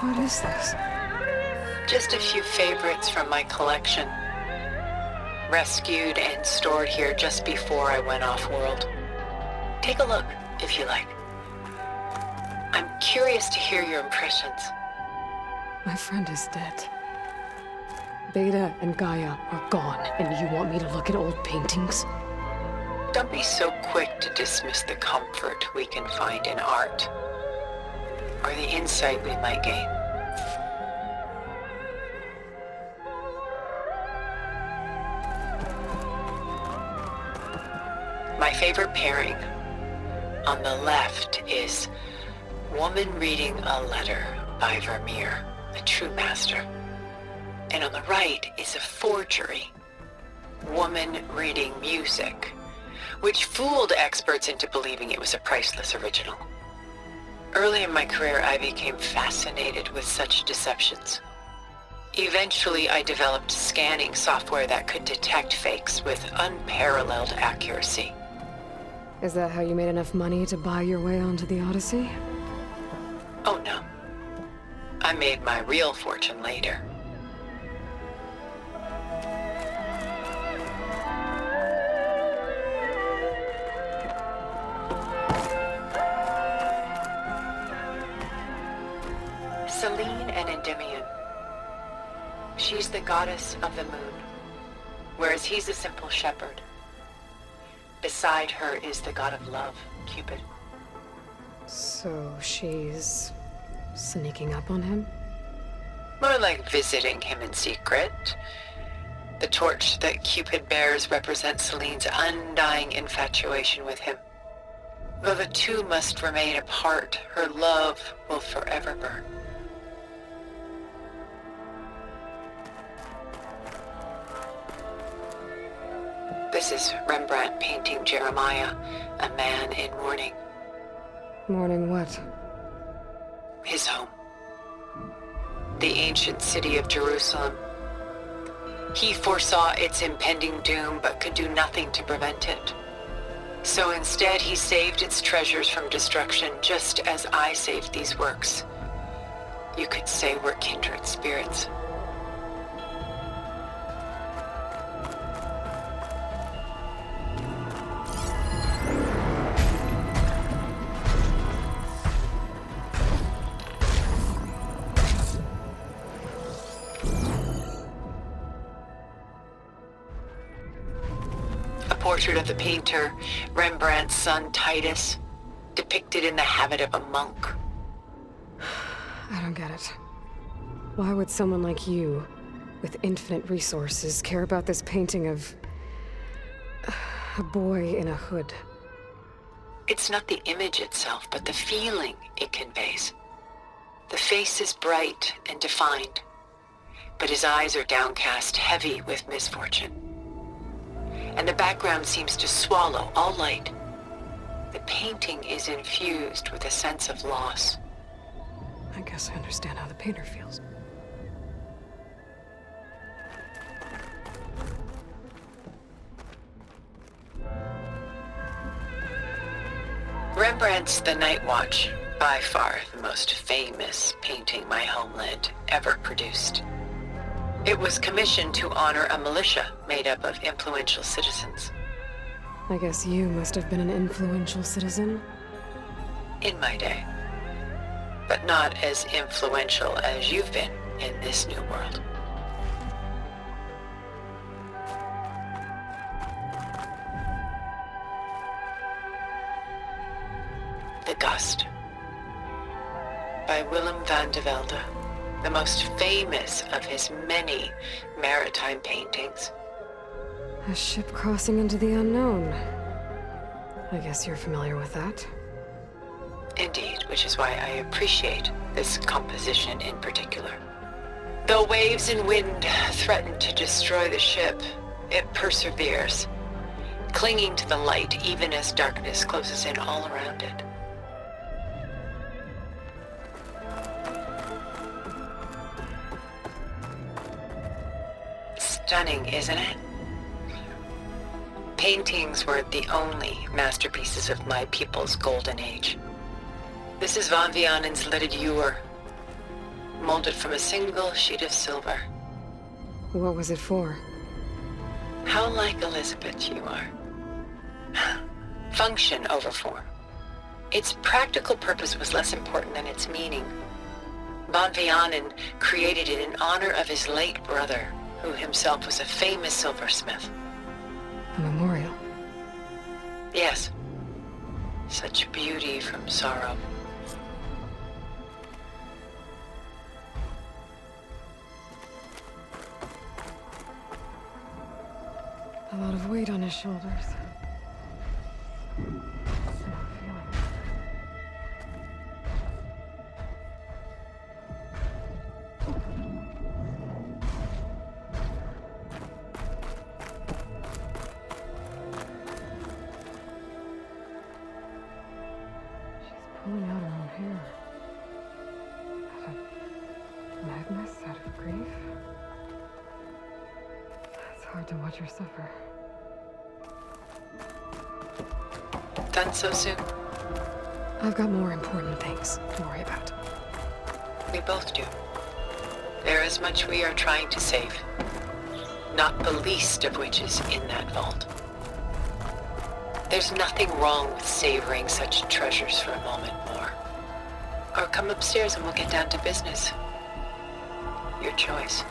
What is this? Just a few favorites from my collection. Rescued and stored here just before I went off-world. Take a look, if you like. I'm curious to hear your impressions. My friend is dead. Beta and Gaia are gone, and you want me to look at old paintings? Don't be so quick to dismiss the comfort we can find in art, or the insight we might gain. My favorite pairing on the left is Woman Reading a Letter by Vermeer, a true master. And on the right is a forgery, Woman Reading Music, which fooled experts into believing it was a priceless original. Early in my career, I became fascinated with such deceptions. Eventually, I developed scanning software that could detect fakes with unparalleled accuracy. Is that how you made enough money to buy your way onto the Odyssey? Oh no. I made my real fortune later. Selene and Endymion. She's the goddess of the moon, whereas he's a simple shepherd. Beside her is the god of love, Cupid. So she's sneaking up on him? More like visiting him in secret. The torch that Cupid bears represents Selene's undying infatuation with him. Though the two must remain apart, her love will forever burn. This is Rembrandt painting Jeremiah, a man in mourning. Mourning what? His home. The ancient city of Jerusalem. He foresaw its impending doom, but could do nothing to prevent it. So instead, he saved its treasures from destruction, just as I saved these works. You could say we're kindred spirits. Portrait of the painter, Rembrandt's son Titus, depicted in the habit of a monk. I don't get it. Why would someone like you, with infinite resources, care about this painting of a boy in a hood? It's not the image itself, but the feeling it conveys. The face is bright and defined, but his eyes are downcast, heavy with misfortune. And the background seems to swallow all light. The painting is infused with a sense of loss. I guess I understand how the painter feels. Rembrandt's The Night Watch, by far the most famous painting my homeland ever produced. It was commissioned to honor a militia made up of influential citizens. I guess you must have been an influential citizen? In my day. But not as influential as you've been in this new world. The Gust, by Willem van de Velde, the most famous of his many maritime paintings. A ship crossing into the unknown. I guess you're familiar with that. Indeed, which is why I appreciate this composition in particular. Though waves and wind threaten to destroy the ship, it perseveres, clinging to the light even as darkness closes in all around it. Stunning, isn't it? Paintings were the only masterpieces of my people's golden age. This is Van Vianen's Lidded Ewer. molded from a single sheet of silver. What was it for? How like Elizabeth you are. Function over form. Its practical purpose was less important than its meaning. Von Vianen created it in honor of his late brother, who himself was a famous silversmith. A memorial. Yes. Such beauty from sorrow. A lot of weight on his shoulders. Pulling out her own hair. Out of madness, out of grief. It's hard to watch her suffer. Done so soon? I've got more important things to worry about. We both do. There is much we are trying to save. Not the least of which is in that vault. There's nothing wrong with savoring such treasures for a moment more. Or come upstairs and we'll get down to business. Your choice.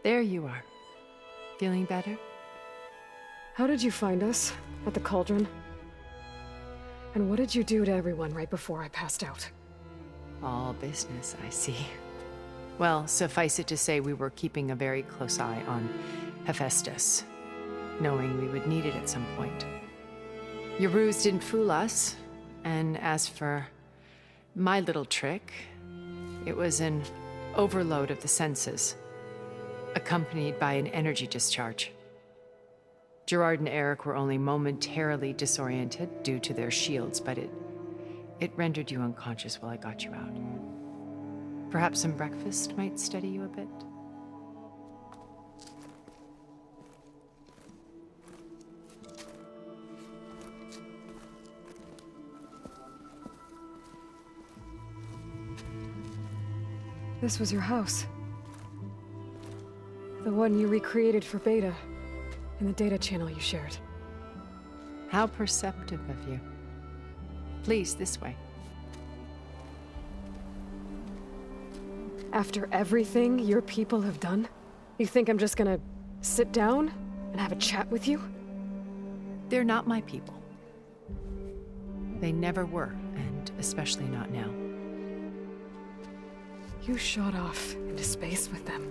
There you are. Feeling better? How did you find us? At the cauldron? And what did you do to everyone right before I passed out? All business, I see. Well, suffice it to say we were keeping a very close eye on Hephaestus, knowing we would need it at some point. Your ruse didn't fool us, and as for my little trick, it was an overload of the senses, accompanied by an energy discharge. Gerard and Eric were only momentarily disoriented due to their shields, but it rendered you unconscious while I got you out. Perhaps some breakfast might steady you a bit? This was your house. The one you recreated for Beta, in the data channel you shared. How perceptive of you. Please, this way. After everything your people have done, you think I'm just gonna sit down and have a chat with you? They're not my people. They never were, and especially not now. You shot off into space with them,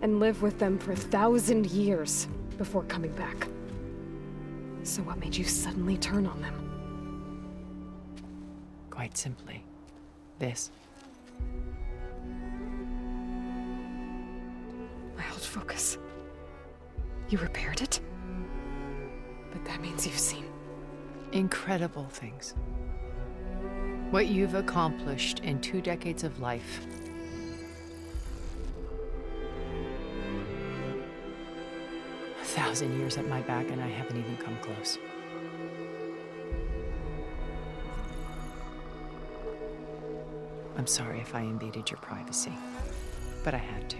and lived with them for 1,000 years before coming back. So what made you suddenly turn on them? Quite simply, this. My old focus. You repaired it? But that means you've seen Incredible things. What you've accomplished in 2 decades of life. A 1,000 years at my back and I haven't even come close. I'm sorry if I invaded your privacy, but I had to.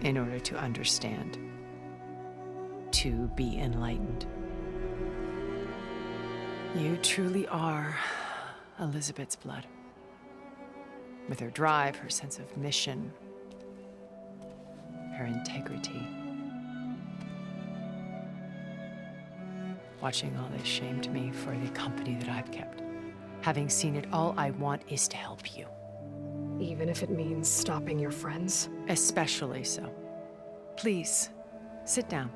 In order to understand. To be enlightened. You truly are Elizabeth's blood. With her drive, her sense of mission, her integrity. Watching all this shamed me for the company that I've kept. Having seen it, all I want is to help you. even if it means stopping your friends? Especially so. Please, sit down.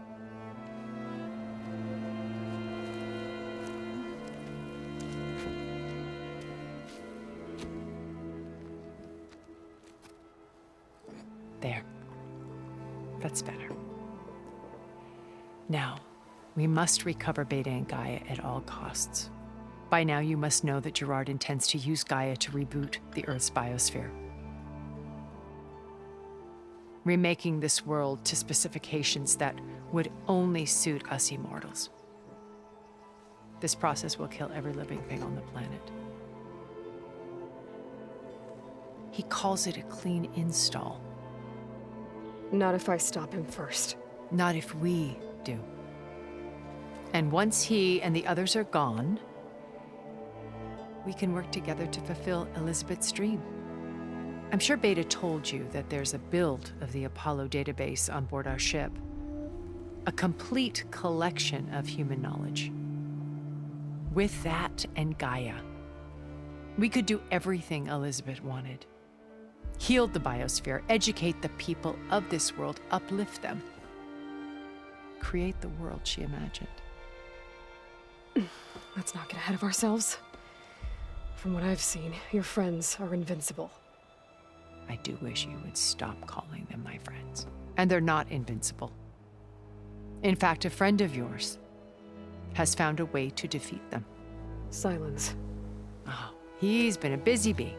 There. That's better. Now, we must recover Beta and Gaia at all costs. By now, you must know that Gerard intends to use Gaia to reboot the Earth's biosphere, remaking this world to specifications that would only suit us immortals. This process will kill every living thing on the planet. He calls it a clean install. Not if I stop him first. Not if we do. And once he and the others are gone, we can work together to fulfill Elizabeth's dream. I'm sure Beta told you that there's a build of the Apollo database on board our ship. A complete collection of human knowledge. With that and Gaia, we could do everything Elizabeth wanted. Heal the biosphere, educate the people of this world, uplift them. Create the world she imagined. Let's not get ahead of ourselves. From what I've seen, your friends are invincible. I do wish you would stop calling them my friends. And they're not invincible. In fact, a friend of yours has found a way to defeat them. Silence. Oh, he's been a busy bee,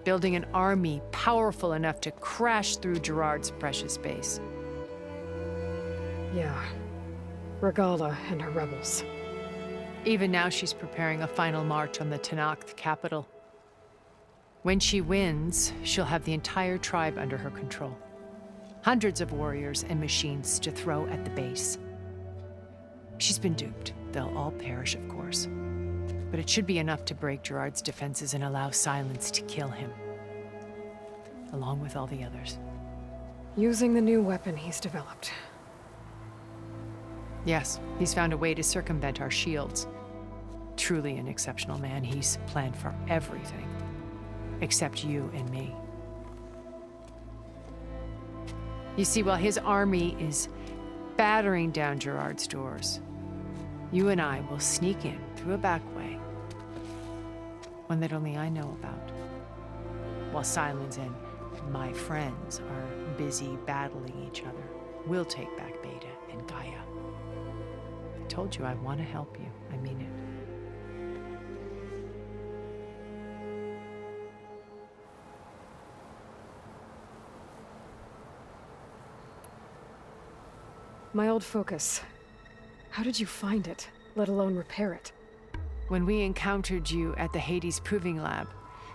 building an army powerful enough to crash through Gerard's precious base. Yeah. Regala and her rebels. Even now, she's preparing a final march on the Tenakth capital. When she wins, she'll have the entire tribe under her control. Hundreds of warriors and machines to throw at the base. She's been duped. They'll all perish, of course. But it should be enough to break Gerard's defenses and allow Silence to kill him. Along with all the others. Using the new weapon he's developed. Yes, he's found a way to circumvent our shields. Truly an exceptional man. He's planned for everything. Except you and me. You see, while his army is battering down Gerard's doors, you and I will sneak in through a back way. One that only I know about. While Silence and my friends are busy battling each other, we'll take back Beta and Gaia. I told you I want to help you. I mean it. My old focus. How did you find it, let alone repair it? When we encountered you at the Hades Proving Lab,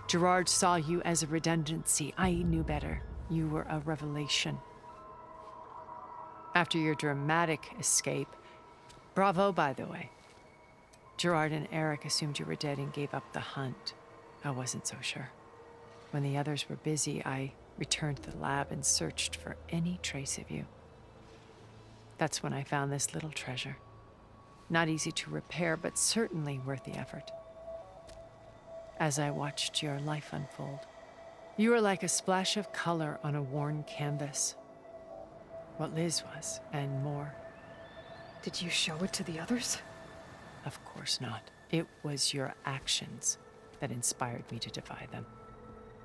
Gerard saw you as a redundancy. I knew better. You were a revelation. After your dramatic escape, bravo, by the way. Gerard and Eric assumed you were dead and gave up the hunt. I wasn't so sure. When the others were busy, I returned to the lab and searched for any trace of you. That's when I found this little treasure. Not easy to repair, but certainly worth the effort. As I watched your life unfold, you were like a splash of color on a worn canvas. What Liz was, and more. Did you show it to the others? Of course not. It was your actions that inspired me to defy them.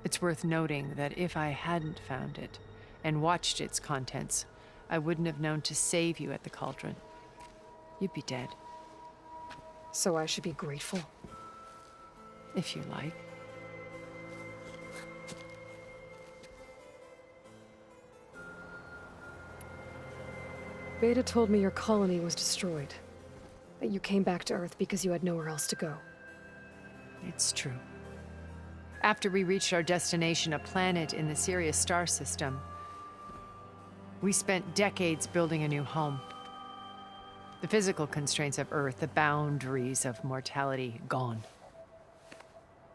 It's worth noting that if I hadn't found it and watched its contents, I wouldn't have known to save you at the cauldron. You'd be dead. So I should be grateful? If you like. Beta told me your colony was destroyed. That you came back to Earth because you had nowhere else to go. It's true. After we reached our destination, a planet in the Sirius star system, we spent decades building a new home. The physical constraints of Earth, the boundaries of mortality, gone.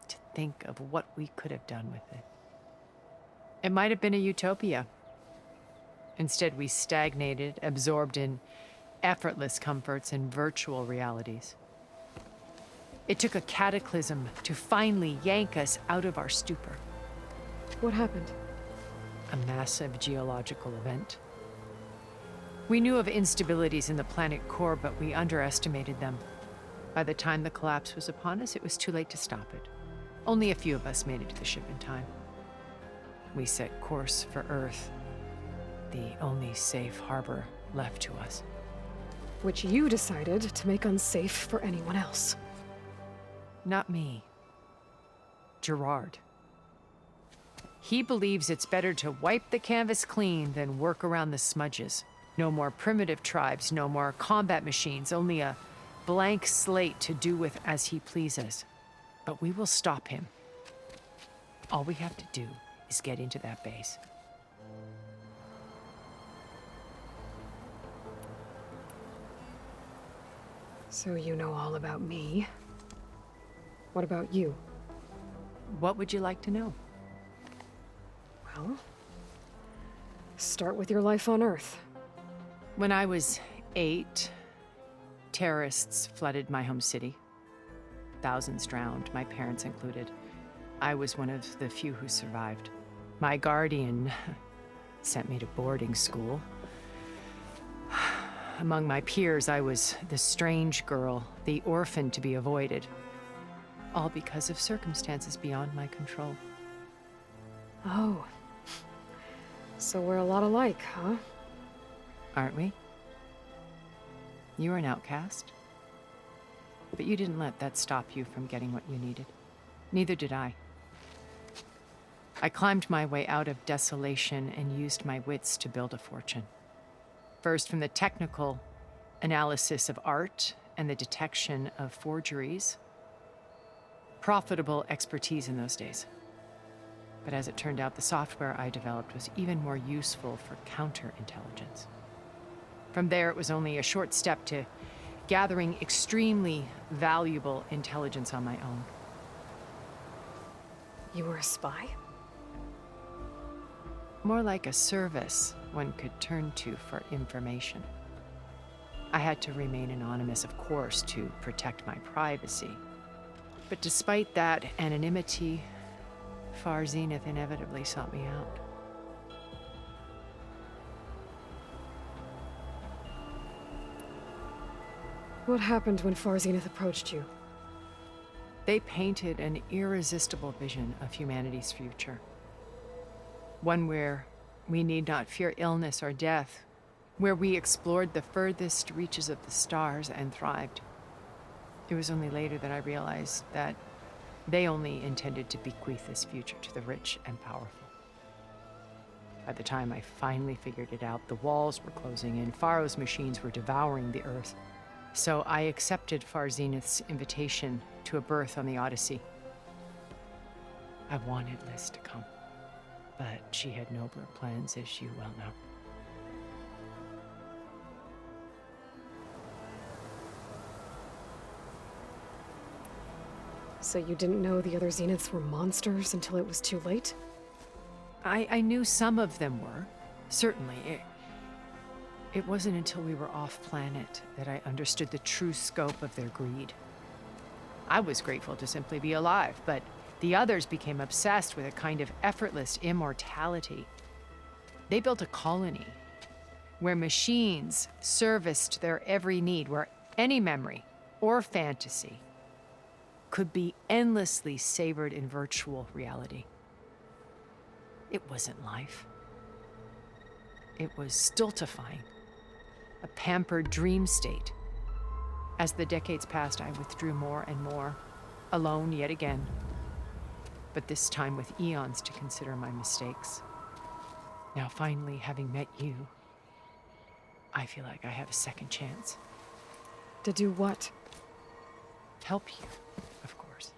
To think of what we could have done with it. It might have been a utopia. Instead, we stagnated, absorbed in effortless comforts and virtual realities. It took a cataclysm to finally yank us out of our stupor. What happened? A massive geological event. We knew of instabilities in the planet core, but we underestimated them. By the time the collapse was upon us, it was too late to stop it. Only a few of us made it to the ship in time. We set course for Earth. the only safe harbor left to us. Which you decided to make unsafe for anyone else. Not me. Gerard. He believes it's better to wipe the canvas clean than work around the smudges. No more primitive tribes, no more combat machines, only a blank slate to do with as he pleases. But we will stop him. All we have to do is get into that base. So you know all about me. What about you? What would you like to know? Well, start with your life on Earth. When I was 8, terrorists flooded my home city. Thousands drowned, my parents included. I was one of the few who survived. My guardian sent me to boarding school. Among my peers, I was the strange girl, the orphan to be avoided. All because of circumstances beyond my control. Oh. So we're a lot alike, huh? Aren't we? You were an outcast. But you didn't let that stop you from getting what you needed. Neither did I. I climbed my way out of desolation and used my wits to build a fortune. First, from the technical analysis of art and the detection of forgeries. Profitable expertise in those days. But as it turned out, the software I developed was even more useful for counterintelligence. From there, it was only a short step to gathering extremely valuable intelligence on my own. You were a spy? More like a service one could turn to for information. I had to remain anonymous, of course, to protect my privacy. But despite that anonymity, Far Zenith inevitably sought me out. What happened when Far Zenith approached you? They painted an irresistible vision of humanity's future. One where we need not fear illness or death, where we explored the furthest reaches of the stars and thrived. It was only later that I realized that they only intended to bequeath this future to the rich and powerful. By the time I finally figured it out, the walls were closing in, Pharaoh's machines were devouring the earth. So I accepted Far Zenith's invitation to a berth on the Odyssey. I wanted Liz to come, but she had nobler plans, as you well know. So you didn't know the other Zeniths were monsters until it was too late? I knew some of them were, certainly. It wasn't until we were off-planet that I understood the true scope of their greed. I was grateful to simply be alive, but the others became obsessed with a kind of effortless immortality. They built a colony where machines serviced their every need, where any memory or fantasy could be endlessly savored in virtual reality. It wasn't life. It was stultifying, a pampered dream state. As the decades passed, I withdrew more and more, alone yet again, but this time with eons to consider my mistakes. Now finally, having met you, I feel like I have a second chance. To do what? Help you, of course.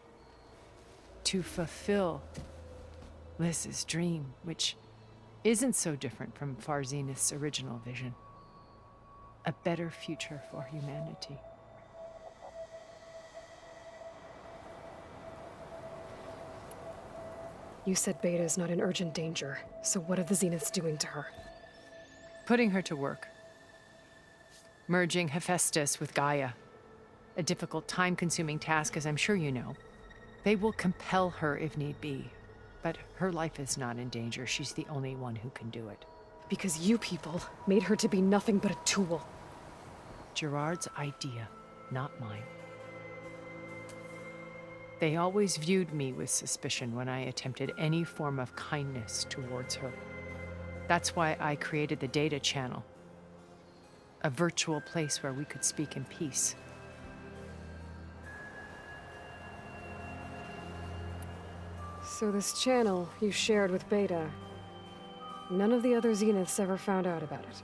To fulfill Liz's dream, which isn't so different from Far Zenith's original vision. A better future for humanity. You said Beta is not in urgent danger, so what are the Zeniths doing to her? Putting her to work. Merging Hephaestus with Gaia. A difficult, time-consuming task, as I'm sure you know. They will compel her if need be. But her life is not in danger. She's the only one who can do it. Because you people made her to be nothing but a tool. Gerard's idea, not mine. They always viewed me with suspicion when I attempted any form of kindness towards her. That's why I created the data channel. A virtual place where we could speak in peace. So this channel you shared with Beta, none of the other Zeniths ever found out about it.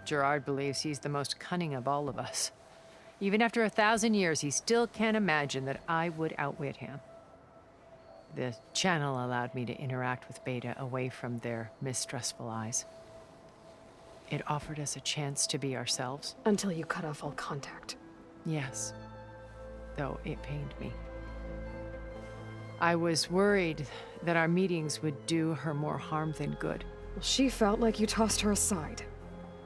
Gerard believes he's the most cunning of all of us. Even after 1,000 years, he still can't imagine that I would outwit him. The channel allowed me to interact with Beta away from their mistrustful eyes. It offered us a chance to be ourselves. Until you cut off all contact. Yes, though it pained me. I was worried that our meetings would do her more harm than good. Well, she felt like you tossed her aside.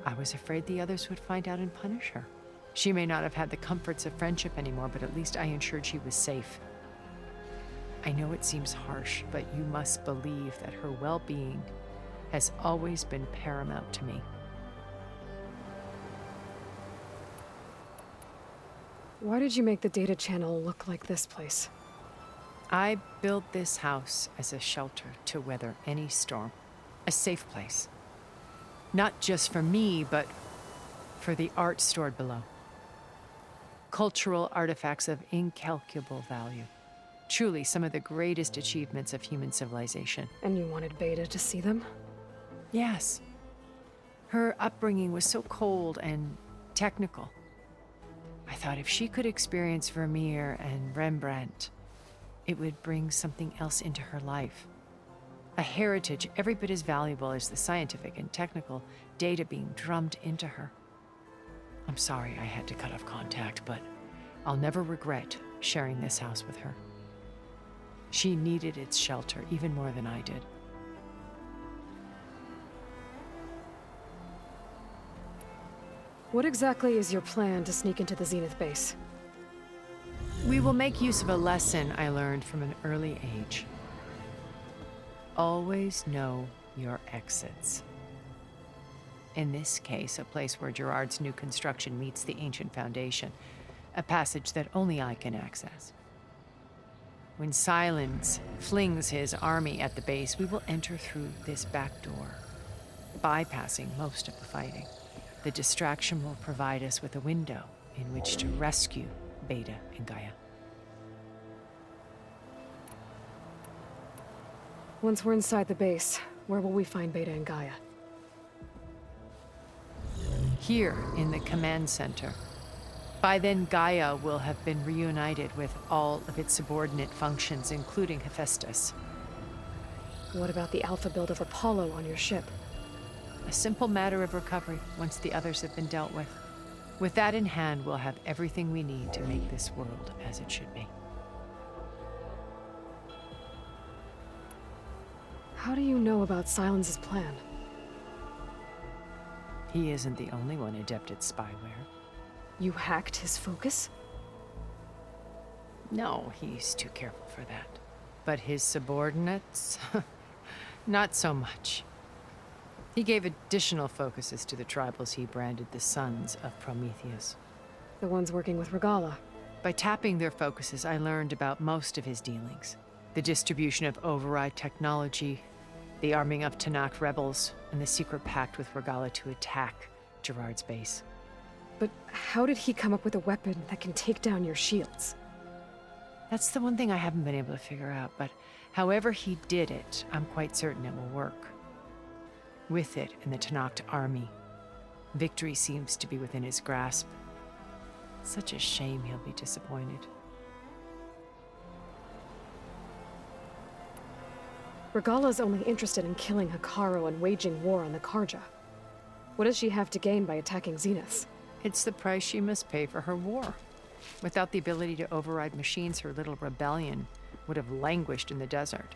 I was afraid the others would find out and punish her. She may not have had the comforts of friendship anymore, but at least I ensured she was safe. I know it seems harsh, but you must believe that her well-being has always been paramount to me. Why did you make the data channel look like this place? I built this house as a shelter to weather any storm. A safe place. Not just for me, but for the art stored below. Cultural artifacts of incalculable value. Truly some of the greatest achievements of human civilization. And you wanted Beta to see them? Yes. Her upbringing was so cold and technical. I thought if she could experience Vermeer and Rembrandt, it would bring something else into her life. A heritage every bit as valuable as the scientific and technical data being drummed into her. I'm sorry I had to cut off contact, but I'll never regret sharing this house with her. She needed its shelter even more than I did. What exactly is your plan to sneak into the Zenith base? We will make use of a lesson I learned from an early age. Always know your exits. In this case, a place where Gerard's new construction meets the ancient foundation, a passage that only I can access. When Silence flings his army at the base, we will enter through this back door, bypassing most of the fighting. The distraction will provide us with a window in which to rescue Beta and Gaia. Once we're inside the base, where will we find Beta and Gaia? Here in the command center. By then, Gaia will have been reunited with all of its subordinate functions, including Hephaestus. What about the alpha build of Apollo on your ship? A simple matter of recovery once the others have been dealt with. With that in hand, we'll have everything we need to make this world as it should be. How do you know about Silence's plan? He isn't the only one adept at spyware. You hacked his focus? No, he's too careful for that. But his subordinates? Not so much. He gave additional focuses to the tribals he branded the Sons of Prometheus. The ones working with Regala. By tapping their focuses, I learned about most of his dealings. The distribution of override technology, the arming of Tanakh rebels, and the secret pact with Regala to attack Gerard's base. But how did he come up with a weapon that can take down your shields? That's the one thing I haven't been able to figure out, but however he did it, I'm quite certain it will work. With it and the Tanakh army, victory seems to be within his grasp. Such a shame he'll be disappointed. Regala's only interested in killing Hekarro and waging war on the Karja. What does she have to gain by attacking Zeniths? It's the price she must pay for her war. Without the ability to override machines, her little rebellion would have languished in the desert.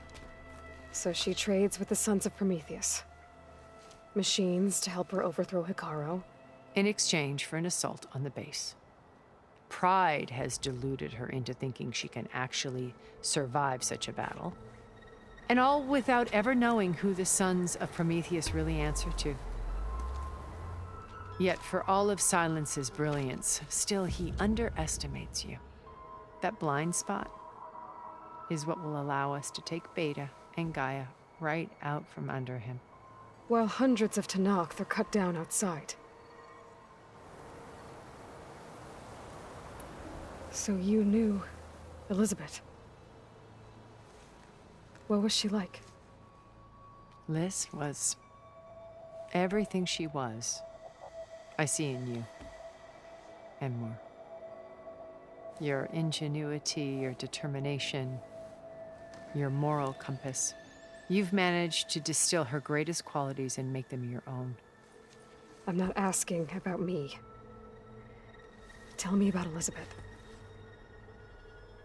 So she trades with the Sons of Prometheus. Machines to help her overthrow Hekarro. In exchange for an assault on the base. Pride has deluded her into thinking she can actually survive such a battle. And all without ever knowing who the Sons of Prometheus really answer to. Yet for all of Silence's brilliance, still he underestimates you. That blind spot is what will allow us to take Beta and Gaia right out from under him. while hundreds of Tanakh are cut down outside. So you knew Elizabeth. What was she like? Liz was everything she was. I see in you. And more. Your ingenuity, your determination, your moral compass. You've managed to distill her greatest qualities and make them your own. I'm not asking about me. Tell me about Elizabeth.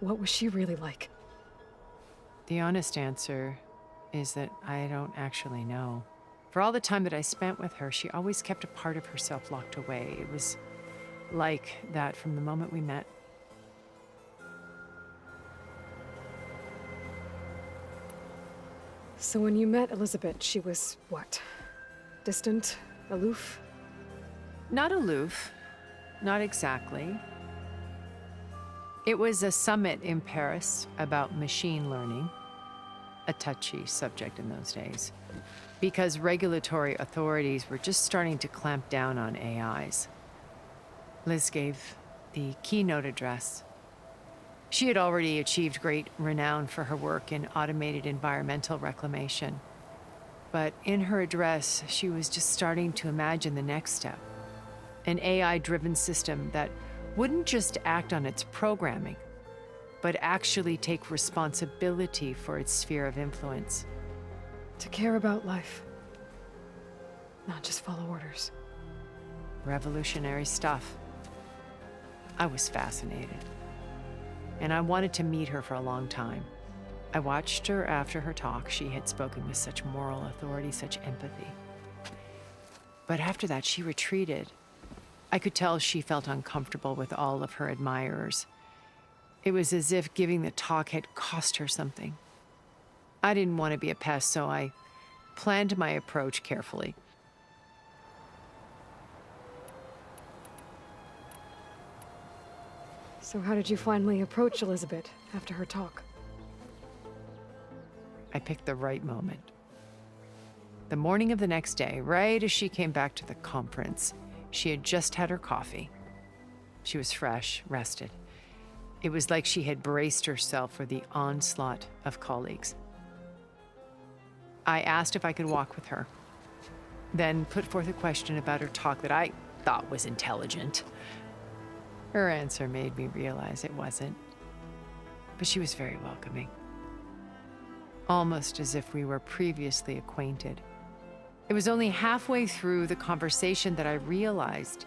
What was she really like? The honest answer is that I don't actually know. For all the time that I spent with her, she always kept a part of herself locked away. It was like that from the moment we met. So when you met Elizabeth, she was what? Distant? Aloof? Not aloof. Not exactly. It was a summit in Paris about machine learning, a touchy subject in those days, because regulatory authorities were just starting to clamp down on AIs. Liz gave the keynote address. She had already achieved great renown for her work in automated environmental reclamation. But in her address, she was just starting to imagine the next step, an AI-driven system that wouldn't just act on its programming, but actually take responsibility for its sphere of influence. To care about life. Not just follow orders. Revolutionary stuff. I was fascinated. And I wanted to meet her for a long time. I watched her after her talk. She had spoken with such moral authority, such empathy. But after that, she retreated. I could tell she felt uncomfortable with all of her admirers. It was as if giving the talk had cost her something. I didn't want to be a pest, so I planned my approach carefully. So how did you finally approach Elizabeth after her talk? I picked the right moment. The morning of the next day, right as she came back to the conference, she had just had her coffee. She was fresh, rested. It was like she had braced herself for the onslaught of colleagues. I asked if I could walk with her, then put forth a question about her talk that I thought was intelligent. Her answer made me realize it wasn't, but she was very welcoming. Almost as if we were previously acquainted. It was only halfway through the conversation that I realized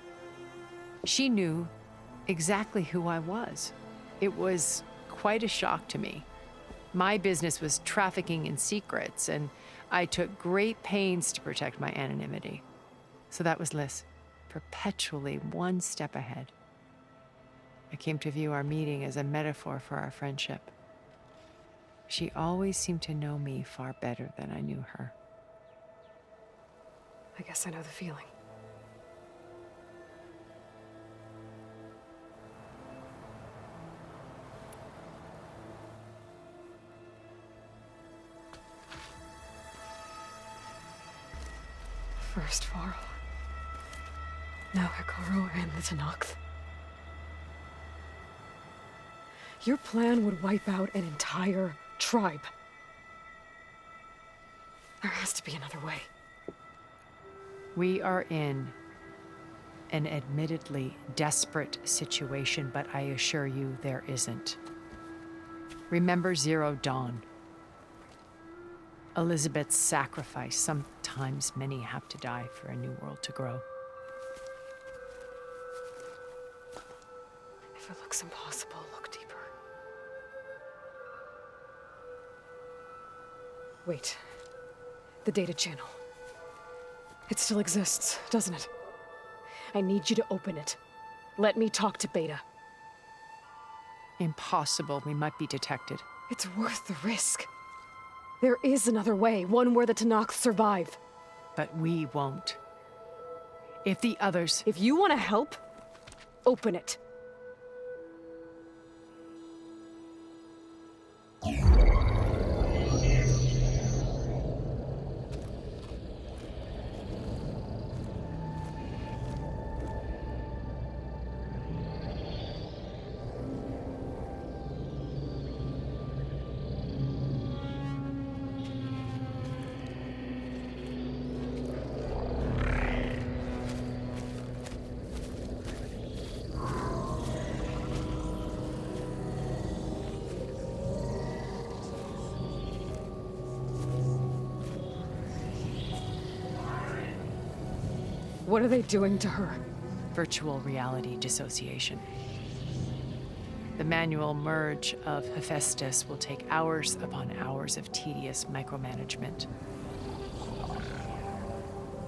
she knew exactly who I was. It was quite a shock to me. My business was trafficking in secrets, and I took great pains to protect my anonymity. So that was Liz, perpetually one step ahead. I came to view our meeting as a metaphor for our friendship. She always seemed to know me far better than I knew her. I guess I know the feeling. First Varl. Now Hikaru and the Tanakh. Your plan would wipe out an entire tribe. There has to be another way. We are in an admittedly desperate situation, but I assure you there isn't. Remember Zero Dawn. Elizabeth's sacrifice. Sometimes many have to die for a new world to grow. If it looks impossible, look deeper. Wait. The data channel. It still exists, doesn't it? I need you to open it. Let me talk to Beta. Impossible. We might be detected. It's worth the risk. There is another way, one where the Tanakh survive. But we won't. If the others... If you want to help, open it. What are they doing to her? Virtual reality dissociation. The manual merge of Hephaestus will take hours upon hours of tedious micromanagement.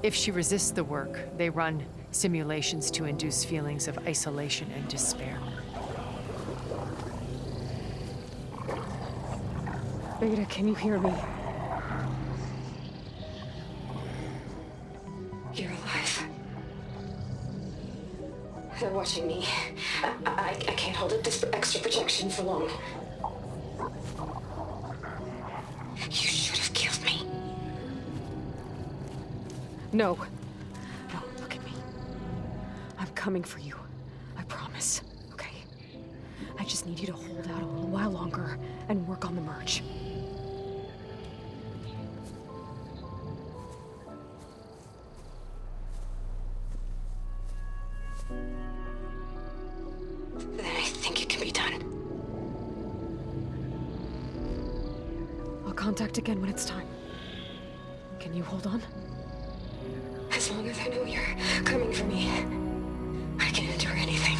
If she resists the work, they run simulations to induce feelings of isolation and despair. Beta, can you hear me? You're alive. They're watching me. I can't hold up this extra protection for long. You should have killed me. No. No, look at me. I'm coming for you. I promise, okay? I just need you to hold out a little while longer and work on the merge. Then I think it can be done. I'll contact again when it's time. Can you hold on? As long as I know you're coming for me, I can endure anything.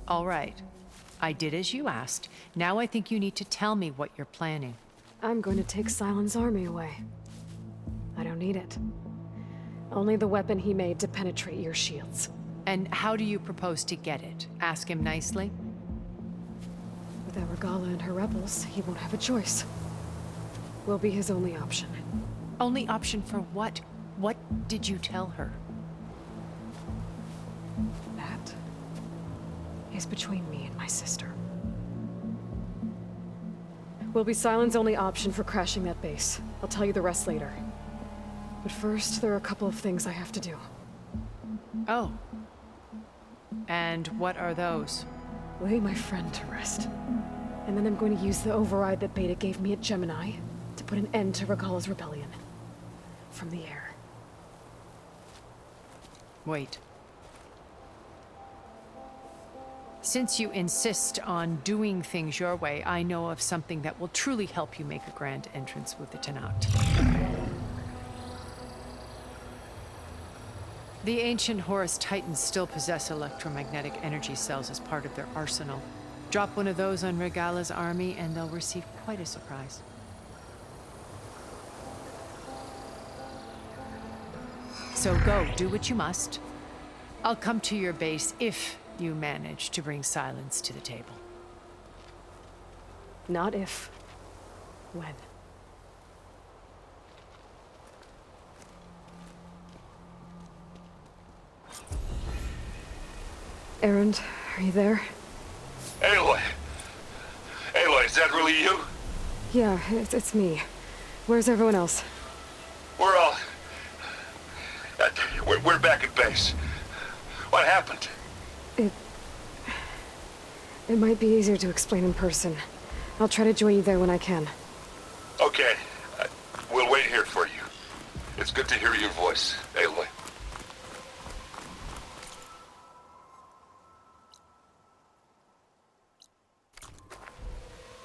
All right. I did as you asked. Now I think you need to tell me what you're planning. I'm going to take Silent's army away. I don't need it. Only the weapon he made to penetrate your shields. And how do you propose to get it? Ask him nicely? With Argala and her rebels, he won't have a choice. We'll be his only option. Only option for what? What did you tell her? That is between me and my sister. Will be Silent's only option for crashing that base. I'll tell you the rest later. But first, there are a couple of things I have to do. Oh. And what are those? Lay my friend to rest. And then I'm going to use the override that Beta gave me at Gemini to put an end to Regala's rebellion. From the air. Wait. Since you insist on doing things your way, I know of something that will truly help you make a grand entrance with the Tenat. The ancient Horus Titans still possess electromagnetic energy cells as part of their arsenal. Drop one of those on Regala's army and they'll receive quite a surprise. So go, do what you must. I'll come to your base if you manage to bring Silence to the table. Not if. When. Erend, are you there? Aloy! Aloy, is that really you? Yeah, it's me. Where's everyone else? We're all... We're back at base. What happened? It might be easier to explain in person. I'll try to join you there when I can. Okay. We'll wait here for you. It's good to hear your voice, Aloy.